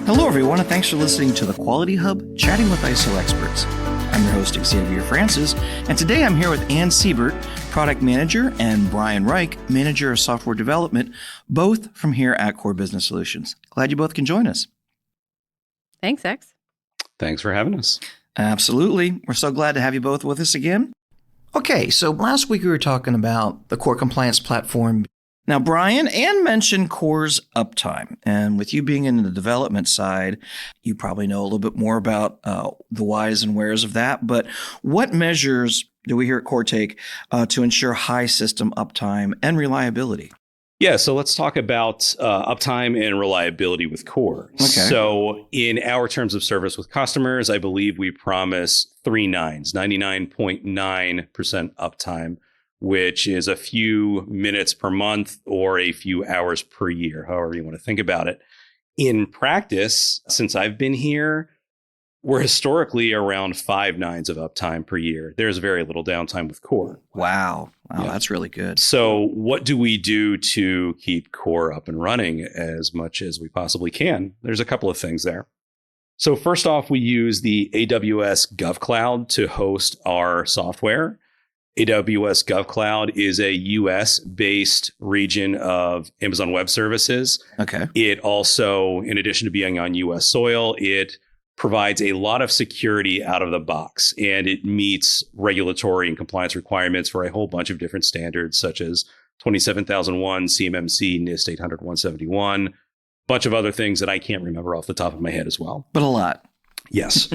Hello, everyone, and thanks for listening to the Quality Hub, chatting with ISO experts. I'm your host, Xavier Francis, and today I'm here with Ann Siebert, Product Manager, and Brian Reich, Manager of Software Development, both from here at Core Business Solutions. Glad you both can join us. Thanks, X. Thanks for having us. Absolutely. We're so glad to have you both with us again. Okay, so last week we were talking about the Core Compliance Platform. Now, Brian, Ann mentioned Core's uptime, and with you being in the development side, you probably know a little bit more about the whys and wheres of that. But what measures do we here at Core take to ensure high system uptime and reliability? Yeah, so let's talk about uptime and reliability with Core. Okay. So in our terms of service with customers, I believe we promise 3 nines, 99.9% uptime, which is a few minutes per month or a few hours per year, however you want to think about it. In practice, since I've been here, we're historically around 5 nines of uptime per year. There's very little downtime with Core. Wow, Yeah. That's really good. So what do we do to keep Core up and running as much as we possibly can? There's a couple of things there. So first off, we use the AWS GovCloud to host our software. AWS GovCloud is a US-based region of Amazon Web Services. Okay. It also, in addition to being on US soil, it provides a lot of security out of the box, and it meets regulatory and compliance requirements for a whole bunch of different standards, such as 27001, CMMC, NIST 800-171, bunch of other things that I can't remember off the top of my head as well. But a lot. Yes.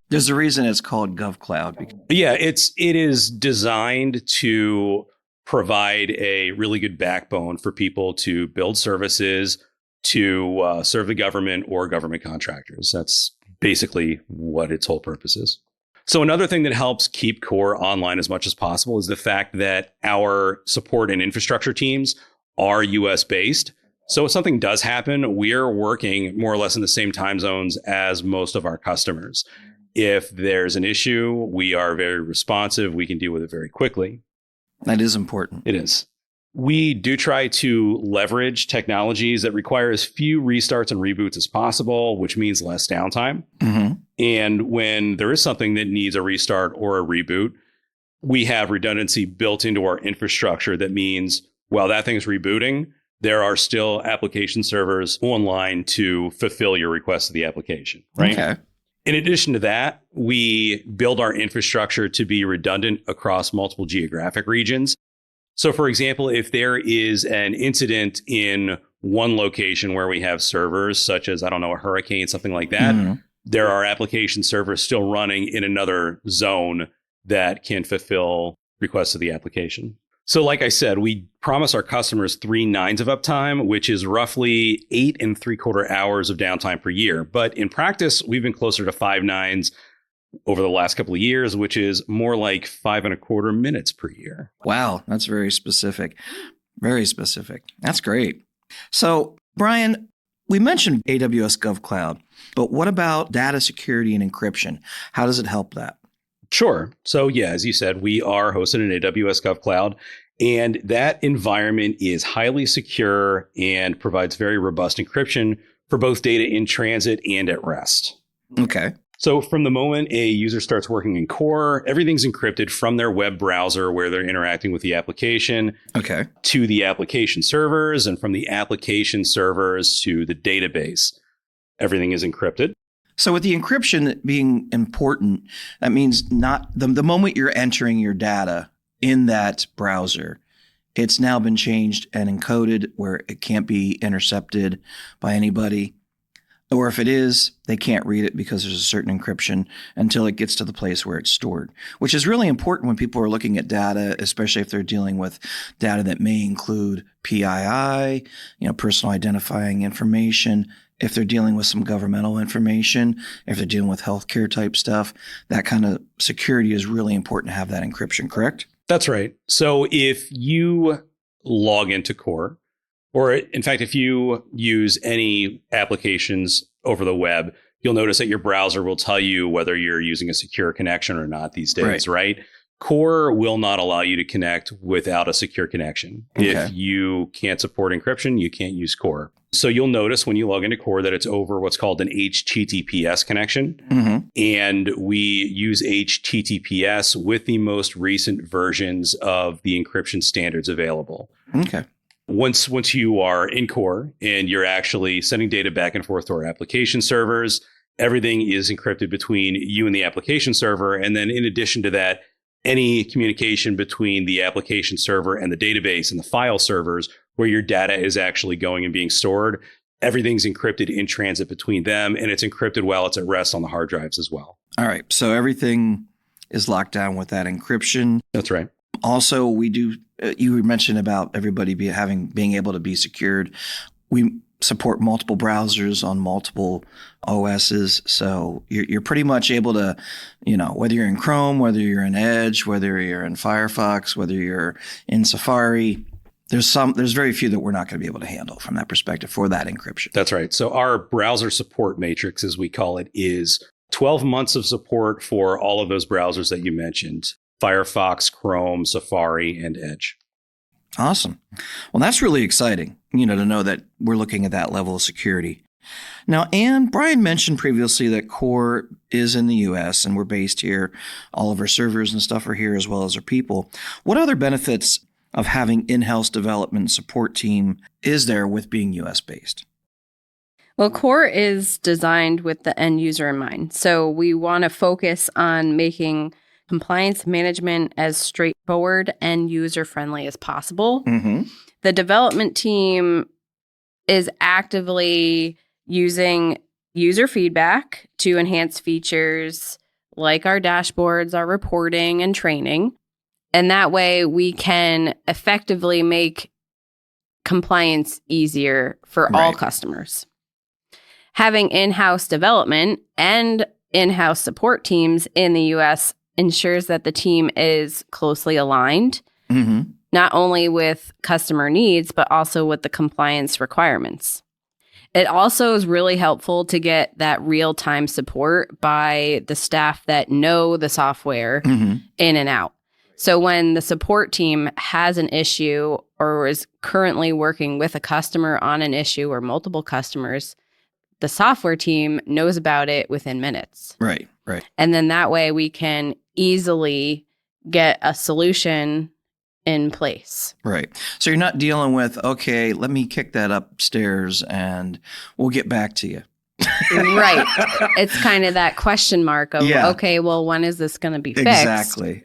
There's a reason it's called GovCloud. Yeah, it is designed to provide a really good backbone for people to build services to serve the government or government contractors. That's basically what its whole purpose is. So another thing that helps keep Core online as much as possible is the fact that our support and infrastructure teams are US based. So if something does happen, we're working more or less in the same time zones as most of our customers. If there's an issue, we are very responsive. We can deal with it very quickly. That is important. It is. We do try to leverage technologies that require as few restarts and reboots as possible, which means less downtime. Mm-hmm. And when there is something that needs a restart or a reboot, we have redundancy built into our infrastructure. That means while that thing is rebooting, there are still application servers online to fulfill your request of the application, right? Okay. In addition to that, we build our infrastructure to be redundant across multiple geographic regions. So, for example, if there is an incident in one location where we have servers, such as, a hurricane, something like that, Mm-hmm. there are application servers still running in another zone that can fulfill requests of the application. So like I said, we promise our customers 3 nines of uptime, which is roughly 8 3/4 hours of downtime per year. But in practice, we've been closer to 5 nines over the last couple of years, which is more like 5 1/4 minutes per year. Wow, that's very specific. Very specific. That's great. So, Brian, we mentioned AWS GovCloud, but what about data security and encryption? How does it help that? Sure. So yeah, as you said, we are hosted in AWS GovCloud, and that environment is highly secure and provides very robust encryption for both data in transit and at rest. Okay. So from the moment a user starts working in Core, everything's encrypted from their web browser where they're interacting with the application Okay. to the application servers, and from the application servers to the database. Everything is encrypted. So with the encryption being important, that means not the moment you're entering your data in that browser, it's now been changed and encoded where it can't be intercepted by anybody. Or if it is, they can't read it because there's a certain encryption until it gets to the place where it's stored, which is really important when people are looking at data, especially if they're dealing with data that may include PII, personal identifying information. If they're dealing with some governmental information, if they're dealing with healthcare type stuff, that kind of security is really important to have that encryption, correct? That's right. So if you log into Core, or in fact, if you use any applications over the web, you'll notice that your browser will tell you whether you're using a secure connection or not these days, right? Core will not allow you to connect without a secure connection. Okay. If you can't support encryption, you can't use Core. So you'll notice when you log into Core that it's over what's called an HTTPS connection. Mm-hmm. And we use HTTPS with the most recent versions of the encryption standards available. Okay. Once you are in Core and you're actually sending data back and forth to our application servers, everything is encrypted between you and the application server. And then in addition to that, any communication between the application server and the database and the file servers where your data is actually going and being stored, everything's encrypted in transit between them, and it's encrypted while it's at rest on the hard drives as well. All right. So everything is locked down with that encryption. That's right. Also, we do, you mentioned about everybody being able to be secured. We support multiple browsers on multiple OSs. So you're pretty much able to, whether you're in Chrome, whether you're in Edge, whether you're in Firefox, whether you're in Safari, there's very few that we're not going to be able to handle from that perspective for that encryption. That's right. So our browser support matrix, as we call it, is 12 months of support for all of those browsers that you mentioned: Firefox, Chrome, Safari, and Edge. Awesome. Well, that's really exciting, to know that we're looking at that level of security. Now, Anne, Brian mentioned previously that Core is in the U.S. and we're based here. All of our servers and stuff are here as well as our people. What other benefits of having in-house development support team is there with being U.S. based? Well, Core is designed with the end user in mind. So we want to focus on making compliance management as straightforward and user-friendly as possible. Mm-hmm. The development team is actively using user feedback to enhance features like our dashboards, our reporting, and training. And that way we can effectively make compliance easier for all customers. Having in-house development and in-house support teams in the U.S. ensures that the team is closely aligned, not only with customer needs, but also with the compliance requirements. It also is really helpful to get that real-time support by the staff that know the software in and out. So when the support team has an issue or is currently working with a customer on an issue or multiple customers, the software team knows about it within minutes. Right. And then that way we can easily get a solution in place. Right. So you're not dealing with, okay, let me kick that upstairs and we'll get back to you. Right. It's kind of that question mark of, okay, well, when is this going to be fixed?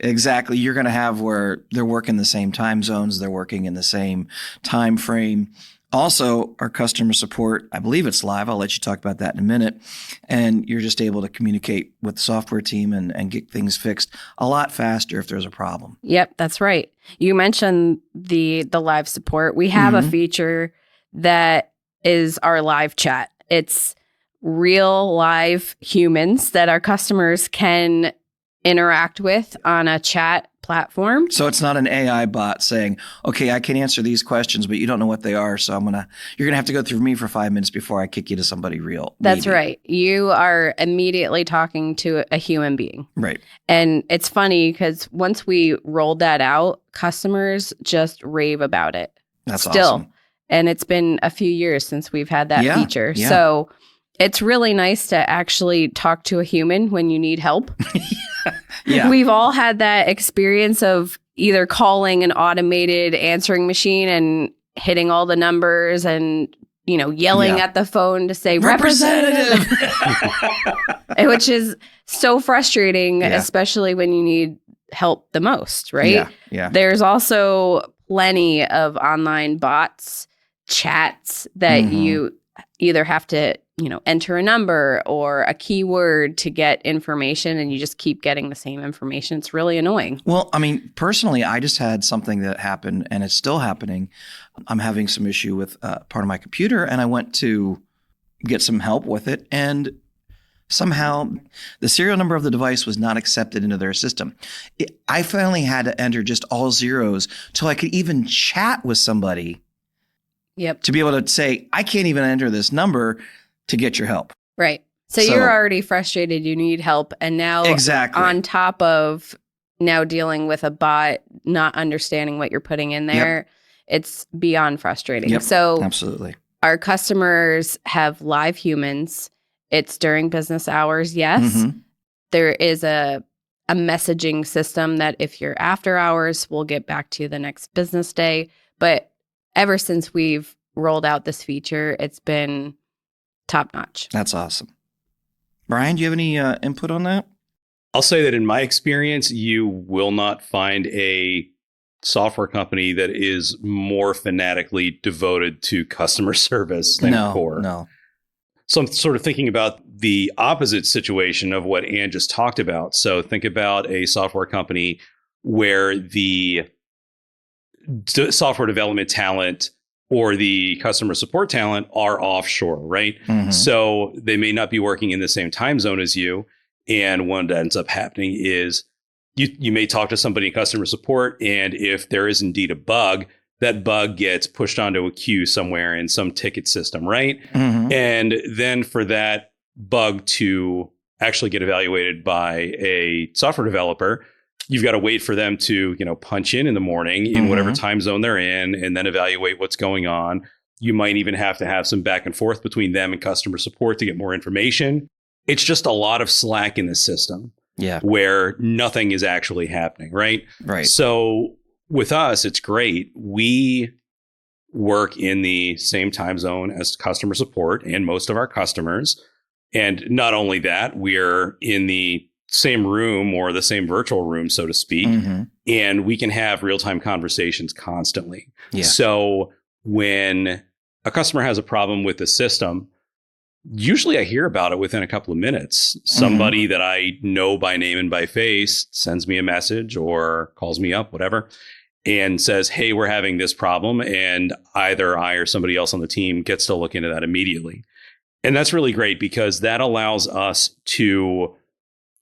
Exactly. You're going to have where they're working the same time zones, they're working in the same time frame. Also, our customer support, I believe it's live. I'll let you talk about that in a minute. And you're just able to communicate with the software team and get things fixed a lot faster if there's a problem. Yep, that's right. You mentioned the live support. We have a feature that is our live chat. It's real live humans that our customers can interact with on a chat platform. So it's not an AI bot saying, okay, I can answer these questions, but you don't know what they are. So you're going to have to go through me for 5 minutes before I kick you to somebody real. That's right. You are immediately talking to a human being. Right. And it's funny because once we rolled that out, customers just rave about it. That's still. Awesome. And it's been a few years since we've had that feature. Yeah. So it's really nice to actually talk to a human when you need help. Yeah. We've all had that experience of either calling an automated answering machine and hitting all the numbers and, yelling at the phone to say representative, which is so frustrating, especially when you need help the most, right? Yeah. There's also plenty of online bots, chats that you either have to enter a number or a keyword to get information, and you just keep getting the same information. It's really annoying. Well, I mean, personally, I just had something that happened, and it's still happening. I'm having some issue with part of my computer, and I went to get some help with it, and somehow the serial number of the device was not accepted into their system. I finally had to enter just all zeros till I could even chat with somebody. Yep. To be able to say, I can't even enter this number to get your help. Right. So you're already frustrated. You need help. And now exactly on top of now dealing with a bot, not understanding what you're putting in there, it's beyond frustrating. Yep, So absolutely. our customers have live humans. It's during business hours, yes. Mhm. There is a messaging system that if you're after hours, we'll get back to you the next business day. But ever since we've rolled out this feature, it's been top notch. That's awesome. Brian, do you have any input on that? I'll say that in my experience, you will not find a software company that is more fanatically devoted to customer service than Core. No. So I'm sort of thinking about the opposite situation of what Ann just talked about. So think about a software company where the software development talent or the customer support talent are offshore, right? Mhm. So they may not be working in the same time zone as you. And what ends up happening is you may talk to somebody in customer support, and if there is indeed a bug, that bug gets pushed onto a queue somewhere in some ticket system, right? Mhm. And then for that bug to actually get evaluated by a software developer, you've got to wait for them to, punch in the morning in whatever time zone they're in and then evaluate what's going on. You might even have to have some back and forth between them and customer support to get more information. It's just a lot of slack in the system where nothing is actually happening, right? Right. So with us, it's great. We work in the same time zone as customer support and most of our customers. And not only that, we're in the same room or the same virtual room, so to speak, and we can have real-time conversations constantly. Yeah. So when a customer has a problem with the system, usually I hear about it within a couple of minutes. Somebody that I know by name and by face sends me a message or calls me up, whatever, and says, hey, we're having this problem. And either I or somebody else on the team gets to look into that immediately. And that's really great because that allows us to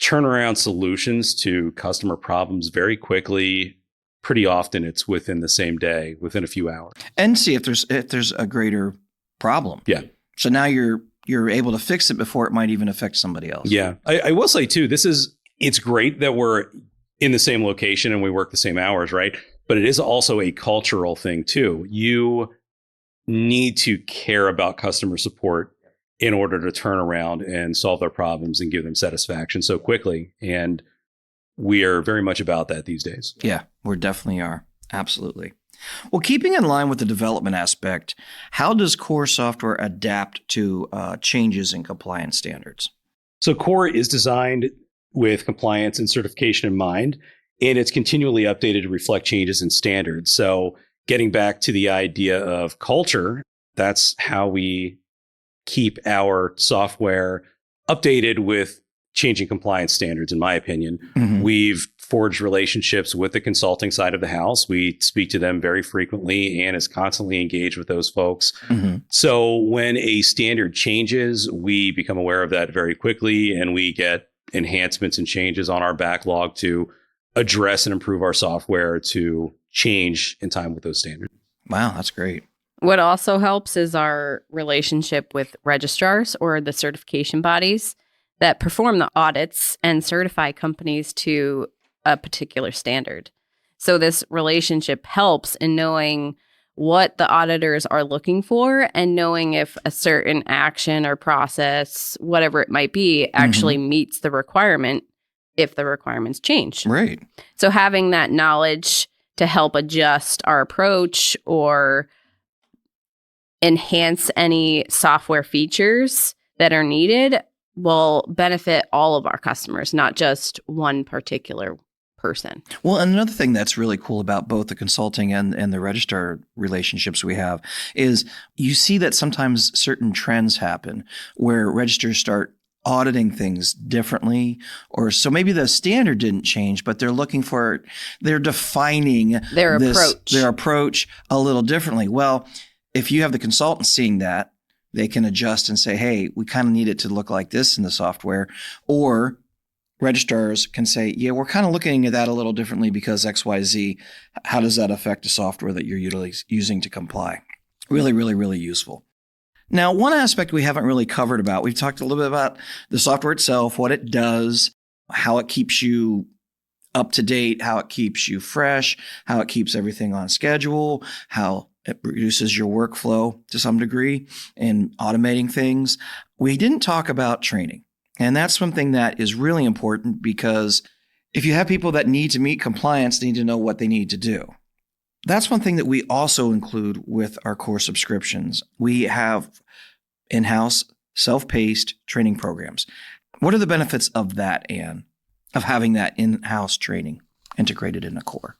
turn around solutions to customer problems very quickly. Pretty often it's within the same day, within a few hours. And see if there's a greater problem. Yeah. So now you're able to fix it before it might even affect somebody else. Yeah. I will say too, it's great that we're in the same location and we work the same hours, right? But it is also a cultural thing too. You need to care about customer support in order to turn around and solve their problems and give them satisfaction so quickly. And we are very much about that these days. Yeah, we definitely are. Absolutely. Well, keeping in line with the development aspect, how does Core software adapt to changes in compliance standards? So Core is designed with compliance and certification in mind, and it's continually updated to reflect changes in standards. So getting back to the idea of culture, that's how we keep our software updated with changing compliance standards, in my opinion. We've forged relationships with the consulting side of the house. We speak to them very frequently and is constantly engaged with those folks. So when a standard changes, we become aware of that very quickly and we get enhancements and changes on our backlog to address and improve our software to change in time with those standards. Wow, that's great. What also helps is our relationship with registrars or the certification bodies that perform the audits and certify companies to a particular standard. So this relationship helps in knowing what the auditors are looking for and knowing if a certain action or process, whatever it might be, actually meets the requirement if the requirements change. Right. So having that knowledge to help adjust our approach or enhance any software features that are needed will benefit all of our customers, not just one particular person. Well, and another thing that's really cool about both the consulting and the registrar relationships we have is you see that sometimes certain trends happen where registrars start auditing things differently, or so maybe the standard didn't change, but they're defining Their approach a little differently. Well, if you have the consultant seeing that, they can adjust and say, hey, we kind of need it to look like this in the software. Or registrars can say, yeah, we're kind of looking at that a little differently because XYZ. How does that affect the software that you're using to comply? Really, really, really useful. Now, one aspect we haven't really covered about, we've talked a little bit about the software itself, what it does, how it keeps you up to date, how it keeps you fresh, how it keeps everything on schedule, how it reduces your workflow to some degree and automating things. We didn't talk about training. And that's something that is really important because if you have people that need to meet compliance, they need to know what they need to do. That's one thing that we also include with our core subscriptions. We have in-house self-paced training programs. What are the benefits of that, Anne, of having that in-house training integrated in a core?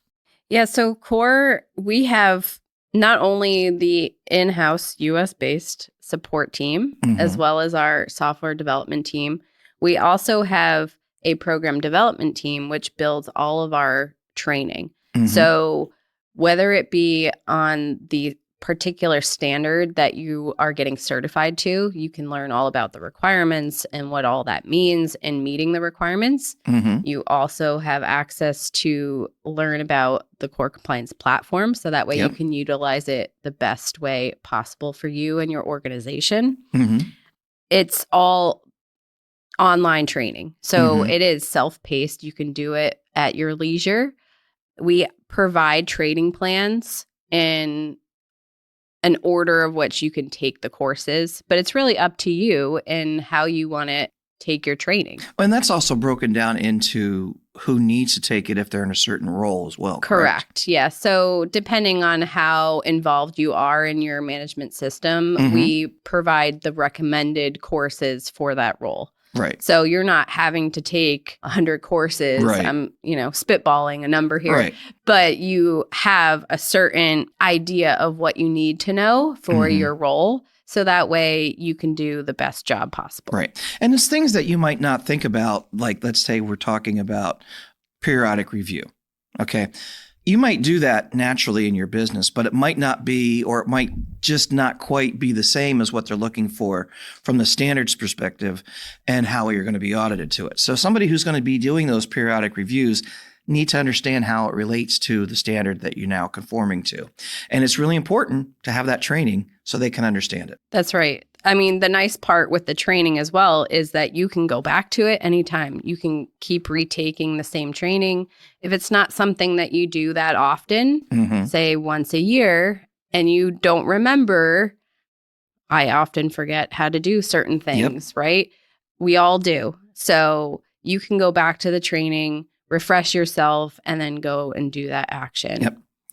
Yeah, so core, we have not only the in-house US-based support team, as well as our software development team. We also have a program development team, which builds all of our training. So whether it be on the particular standard that you are getting certified to, you can learn all about the requirements and what all that means in meeting the requirements. You also have access to learn about the core compliance platform, so that way you can utilize it the best way possible for you and your organization. It's all online training. So it is self-paced. You can do it at your leisure. We provide training plans in an order of which you can take the courses, but it's really up to you and how you want to take your training. And that's also broken down into who needs to take it if they're in a certain role as well. Correct. Yeah. So depending on how involved you are in your management system, we provide the recommended courses for that role. Right. So you're not having to take 100 courses. Right. I'm, spitballing a number here. Right. But you have a certain idea of what you need to know for your role. So that way you can do the best job possible. Right. And it's things that you might not think about, like let's say we're talking about periodic review. Okay. You might do that naturally in your business, but it might not be, or it might just not quite be the same as what they're looking for from the standards perspective and how you're going to be audited to it. So somebody who's going to be doing those periodic reviews need to understand how it relates to the standard that you're now conforming to. And it's really important to have that training so they can understand it. That's right. I mean, the nice part with the training as well is that you can go back to it anytime. You can keep retaking the same training. If it's not something that you do that often, say once a year, and you don't remember, I often forget how to do certain things, right? We all do. So you can go back to the training, refresh yourself, and then go and do that action.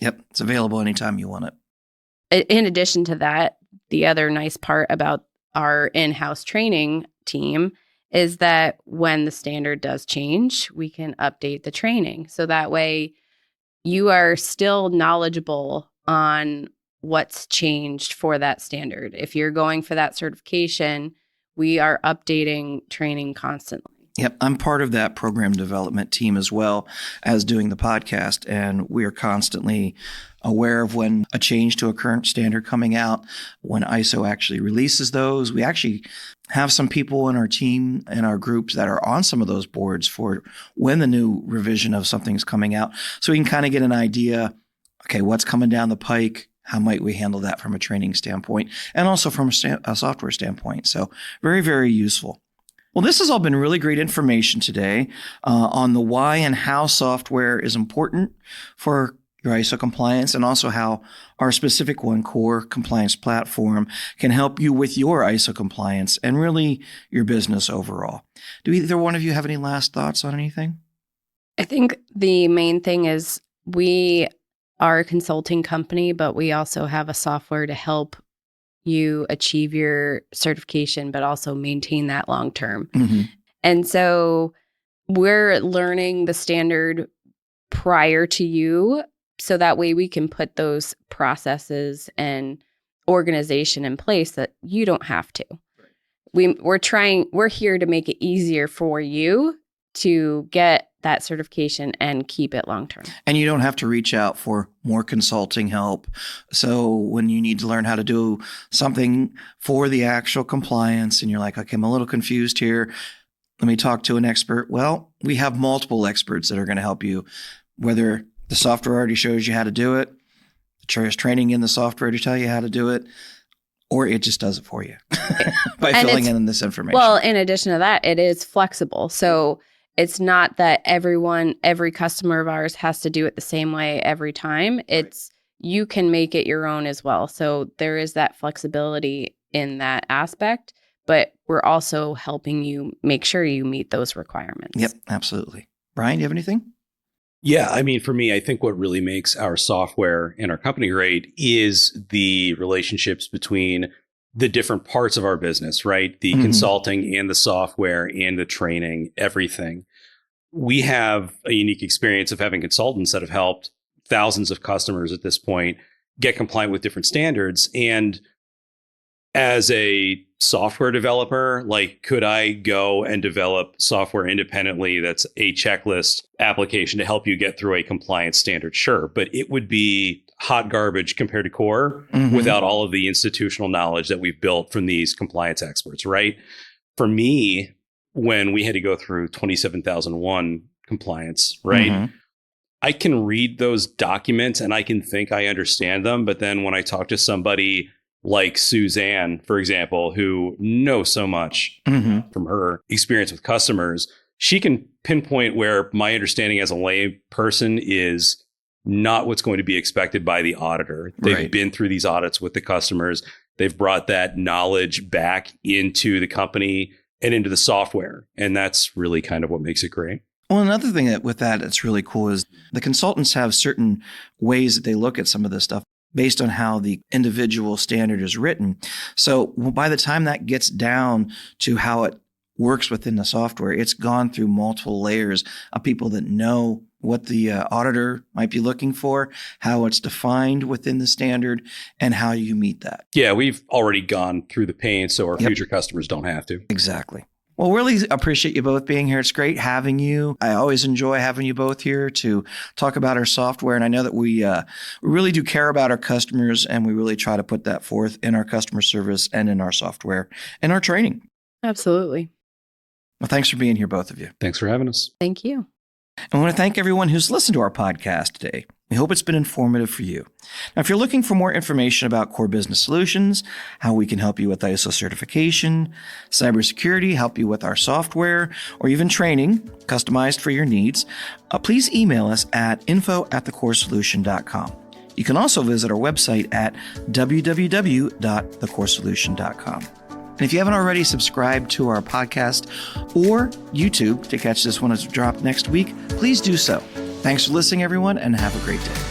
Yep. It's available anytime you want it. In addition to that, the other nice part about our in-house training team is that when the standard does change, we can update the training. So that way you are still knowledgeable on what's changed for that standard. If you're going for that certification, we are updating training constantly. Yep. I'm part of that program development team as well as doing the podcast. And we are constantly aware of when a change to a current standard coming out, when ISO actually releases those. We actually have some people in our team and our groups that are on some of those boards for when the new revision of something's coming out. So we can kind of get an idea, okay, what's coming down the pike? How might we handle that from a training standpoint and also from a software standpoint? So very, very useful. Well, this has all been really great information today on the why and how software is important for your ISO compliance and also how our specific one core compliance platform can help you with your ISO compliance and really your business overall. Do either one of you have any last thoughts on anything? I think the main thing is we are a consulting company, but we also have a software to help you achieve your certification, but also maintain that long term. And so we're learning the standard prior to you. So that way we can put those processes and organization in place that you don't have to. We're here to make it easier for you to get that certification and keep it long term. And you don't have to reach out for more consulting help. So when you need to learn how to do something for the actual compliance and you're like, okay, I'm a little confused here, let me talk to an expert. Well, we have multiple experts that are going to help you, whether the software already shows you how to do it, there's training in the software to tell you how to do it, or it just does it for you by filling in this information. Well, in addition to that, it is flexible. So it's not that every customer of ours has to do it the same way every time. It's you can make it your own as well. So there is that flexibility in that aspect, but we're also helping you make sure you meet those requirements. Yep, absolutely. Brian, do you have anything? Yeah, I mean, for me, I think what really makes our software and our company great is the relationships between the different parts of our business, right? The consulting and the software and the training, everything. We have a unique experience of having consultants that have helped thousands of customers at this point get compliant with different standards. And as a software developer, like, could I go and develop software independently that's a checklist application to help you get through a compliance standard? Sure. But it would be hot garbage compared to core without all of the institutional knowledge that we've built from these compliance experts, right? For me, when we had to go through 27001 compliance, right? I can read those documents and I can think I understand them. But then when I talk to somebody like Suzanne, for example, who knows so much from her experience with customers, she can pinpoint where my understanding as a lay person is not what's going to be expected by the auditor. They've been through these audits with the customers. They've brought that knowledge back into the company and into the software. And that's really kind of what makes it great. Well, another thing with that that's really cool is the consultants have certain ways that they look at some of this stuff based on how the individual standard is written. So by the time that gets down to how it works within the software, it's gone through multiple layers of people that know what the auditor might be looking for, how it's defined within the standard, and how you meet that. Yeah, we've already gone through the pain, so our future customers don't have to. Exactly. Well, really appreciate you both being here. It's great having you. I always enjoy having you both here to talk about our software. And I know that we really do care about our customers, and we really try to put that forth in our customer service and in our software and our training. Absolutely. Well, thanks for being here, both of you. Thanks for having us. Thank you. I want to thank everyone who's listened to our podcast today. We hope it's been informative for you. Now, if you're looking for more information about core business solutions, how we can help you with ISO certification, cybersecurity, help you with our software, or even training customized for your needs, please email us at info@thecoresolution.com. You can also visit our website at www.thecoresolution.com. And if you haven't already subscribed to our podcast or YouTube to catch this one as it dropped next week, please do so. Thanks for listening, everyone, and have a great day.